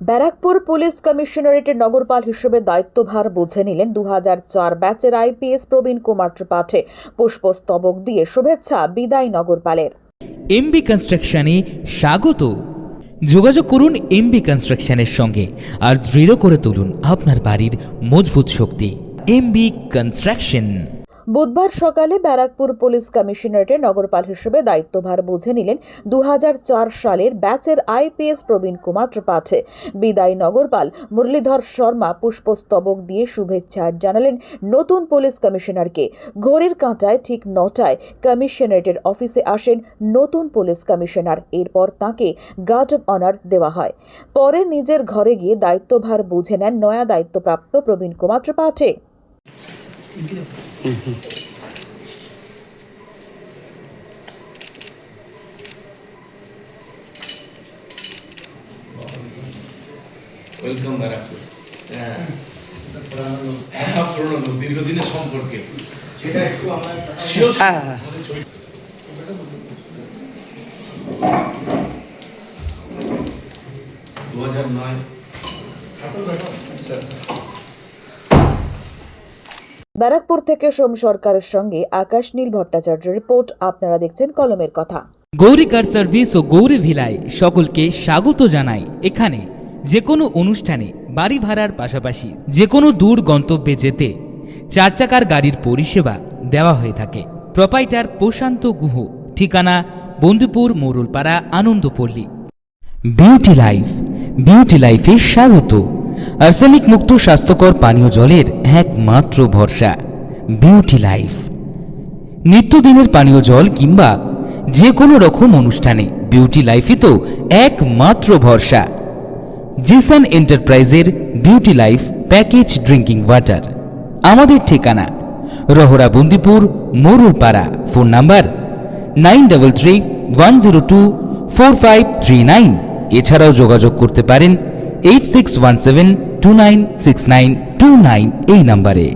Barrackpore police কমিশনারেটের নগরপাল হিসেবে দায়িত্বভার বুঝে নিলেন 2004 ব্যাচের আইপিএস প্রবীণ কুমার ত্রিপাঠী। পুষ্পস্তবক দিয়ে শুভেচ্ছা বিদায় নগরপালের। এমবি কনস্ট্রাকশনে স্বাগত। যোগাযোগ করুন এমবি কনস্ট্রাকশনের সঙ্গে আর দৃঢ় করে তুলুন আপনার বাড়ির মজবুত শক্তি। MB construction. বুধবার সকালে ব্যারাকপুর পুলিশ কমিশনারেটের নগরপাল হিসেবে দায়িত্বভার বুঝে নিলেন 2004 সালের ব্যাচের আইপিএস প্রবীণ কুমার ত্রিপাঠী। বিদায় নগরপাল মুরলীধর শর্মা পুষ্পস্তবক দিয়ে শুভেচ্ছা জানালেন নতুন পুলিশ কমিশনারকে। ঘড়ির কাঁটায় ঠিক 9টায় কমিশনারেটের অফিসে আসেন নতুন পুলিশ কমিশনার। এরপর তাঁকে গার্ড অব অনার দেওয়া হয়। পরে নিজের ঘরে গিয়ে দায়িত্বভার বুঝে নেন নয়া দায়িত্বপ্রাপ্ত প্রবীণ কুমার ত্রিপাঠী। ওয়েলকাম ব্যারাকপুর। পুরনো দীর্ঘদিনের সম্পর্কে সেটা একটু আমরা 2009। ব্যারাকপুর থেকে সোম সরকারের সঙ্গে আকাশ নীল ভট্টাচার্যের রিপোর্ট। আপনারা দেখছেন কলমের কথা। গৌরী কার সার্ভিস ও গৌরী ভিলায় সকলকে স্বাগত জানাই। এখানে যে কোনো অনুষ্ঠানে বাড়ি ভাড়ার পাশাপাশি যে কোনো দূর গন্তব্যে যেতে 4 চাকার গাড়ির পরিষেবা দেওয়া হয়ে থাকে। প্রোপাইটার প্রশান্ত গুহ, ঠিকানা Bandipur Moralpara, Anandapalli. Beauty life. Beauty লাইফে স্বাগত। আর্সেনিক মুক্ত স্বাস্থ্যকর পানীয় জলের একমাত্র ভরসা বিউটি লাইফ। নিত্যদিনের পানীয় জল কিংবা যে কোনো রকম অনুষ্ঠানে বিউটি লাইফই তো একমাত্র ভরসা। জিসান এন্টারপ্রাইজের beauty life package drinking water. আমাদের ঠিকানা রহরা বন্দীপুর মোরলপাড়া। Phone number 9331024539। এছাড়াও যোগাযোগ করতে পারেন 8617296929 এই নাম্বারে।